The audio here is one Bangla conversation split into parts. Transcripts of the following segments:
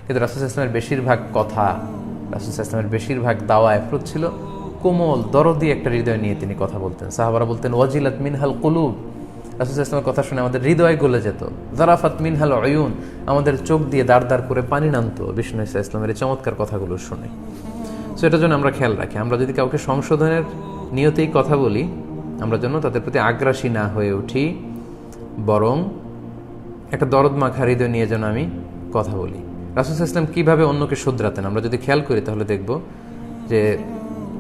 কিন্তু রাসূল সাল্লাল্লাহু আলাইহি ওয়াসাল্লামের বেশিরভাগ কথা, রাসূল সাল্লাল্লাহু আলাইহি ওয়াসাল্লামের বেশিরভাগ দাওয়া অ্যাপ্রোচ ছিল কোমল দরদি একটা হৃদয় নিয়ে তিনি কথা বলতেন। সাহাবারা বলতেন ওয়াজিলাত মিনহাল কুলুব, রাসূল সাল্লাল্লাহু আলাইহি ওয়াসাল্লামের কথা শুনে আমাদের হৃদয় গলে যেত। যারাফাত মিনহাল উয়ুন, আমাদের চোখ দিয়ে দাঁড় দাঁড় করে পানি নামতো বিষ্ণু সাল্লাল্লাহু আলাইহি ওয়াসাল্লামের এই চমৎকার কথাগুলো শুনে। সো এটার জন্য আমরা খেয়াল রাখি, আমরা যদি কাউকে সংশোধনের নিয়তেই কথা বলি, আমরা যেন তাদের প্রতি আগ্রাসী না হয়ে উঠি, বরং একটা দরদ মাখা হৃদয় নিয়ে যেন আমি কথা বলি। রাসূল সাল্লাল্লাহু আলাইহি ওয়াসাল্লাম কীভাবে অন্যকে শুধরাতেন আমরা যদি খেয়াল করি তাহলে দেখব যে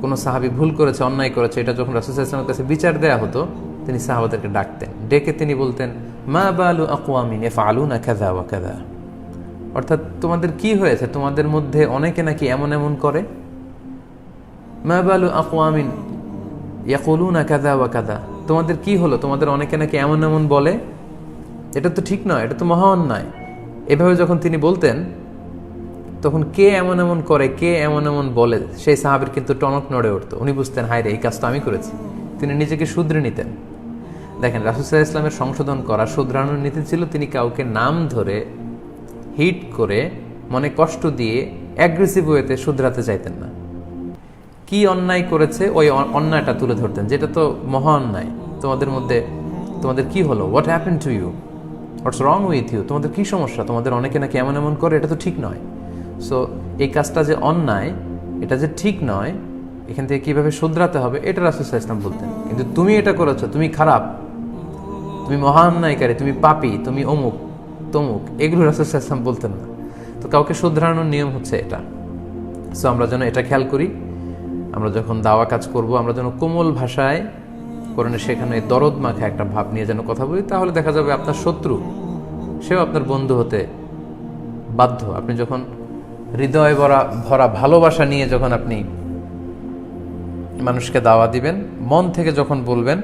কোনো সাহাবী ভুল করেছে, অন্যায় করেছে, এটা যখন রাসূল সাল্লাল্লাহু আলাইহি ওয়াসাল্লামের কাছে বিচার দেয়া হতো, তিনি সাহাবাদেরকে ডাকতেন, ডেকে তিনি বলতেন মা বালু আকওয়ামিন ইয়াফআলুনা কাযা ওয়া কাযা, অর্থাৎ তোমাদের কি হয়েছে, তোমাদের মধ্যে অনেকে নাকি এমন এমন করে। মা বালু আকওয়ামিন ইয়াকুলুনা কাযা ওয়া কাযা, তোমাদের কি হলো, তোমাদের অনেকে নাকি এমন এমন বলে, এটা তো ঠিক নয়, এটা তো মহা অন্যায়। এভাবে যখন তিনি বলতেন তখন কে এমন এমন করে, কে এমন এমন বলে, সেই সাহাবীর কিন্তু টনক নড়ে উঠতো। উনি বুঝতেন হায় রে, এই কাজটা আমি করেছি। তিনি নিজেকে শুধরে নিতেন। দেখেন রাসূল সাল্লাল্লাহু আলাইহি ওয়াসাল্লামের সংশোধন করা, শুধরানোর নীতি ছিল তিনি কাউকে নাম ধরে হিট করে মনে কষ্ট দিয়ে অ্যাগ্রেসিভ ওয়েতে শুধরাতে চাইতেন না। কি অন্যায় করেছে ওই অন্যায়টা তুলে ধরতেন, যেটা তো মহা অন্যায়, তোমাদের মধ্যে তোমাদের কি হলো, what happen to you, what's wrong with you, তোমাদের কি সমস্যা, তোমাদের অনেকে নাকি এমন এমন করে, এটা তো ঠিক নয়। সো এই কাজটা যে অন্যায়, এটা যে ঠিক নয়, এখান থেকে কীভাবে শুধরাতে হবে এটা রাসূল সাল্লাল্লাহু আলাইহি ওয়াসাল্লাম বলতেন। কিন্তু তুমি এটা করেছো, তুমি খারাপ, তুমি মহা অন্যায়কারী, তুমি পাপী, তুমি অমুক তমুক, এগুলো রাসূল সাল্লাল্লাহু আলাইহি ওয়াসাল্লাম বলতেন না। তো কাউকে শুধরানোর নিয়ম হচ্ছে এটা। সো আমরা যেন এটা খেয়াল করি, আমরা যখন দাওয়া কাজ করব আমরা যেন কোমল ভাষায় কোরআনে সেখানে দরদ মাখা একটা ভাব নিয়ে যেন কথা বলি, তাহলে দেখা যাবে আপনার শত্রু সেও আপনার বন্ধু হতে বাধ্য। আপনি যখন হৃদয় ভরা ভালোবাসা নিয়ে যখন আপনি মানুষকে দাওয়া দিবেন, মন থেকে যখন বলবেন,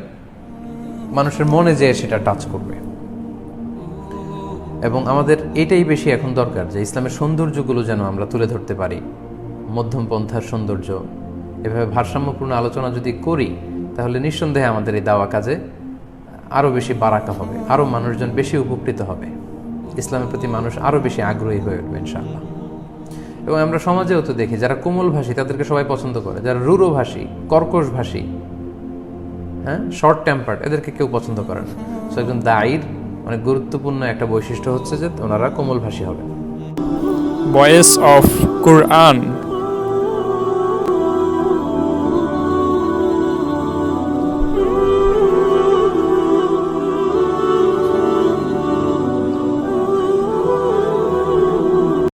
মানুষের মনে যেয়ে সেটা টাচ করবে। এবং আমাদের এটাই বেশি এখন দরকার যে ইসলামের সৌন্দর্যগুলো যেন আমরা তুলে ধরতে পারি, মধ্যম পন্থার সৌন্দর্য। এভাবে ভারসাম্যপূর্ণ আলোচনা যদি করি তাহলে নিঃসন্দেহে আমাদের এই দাওয়া কাজে আরও বেশি বারাকা হবে, আরও মানুষজন বেশি উপকৃত হবে, ইসলামের প্রতি মানুষ আরও বেশি আগ্রহী হয়ে উঠবে ইনশাআল্লাহ। এবং আমরা সমাজেও তো দেখি যারা কোমল ভাষী তাদেরকে সবাই পছন্দ করে, যারা রূঢ় ভাষী, কর্কশ ভাষী, শর্ট টেম্পার্ড, এদেরকে কেউ পছন্দ করে না। সো একজন দায়ীর অনেক গুরুত্বপূর্ণ একটা বৈশিষ্ট্য হচ্ছে যে ওনারা কোমল ভাষী হবে। Voice of Quran.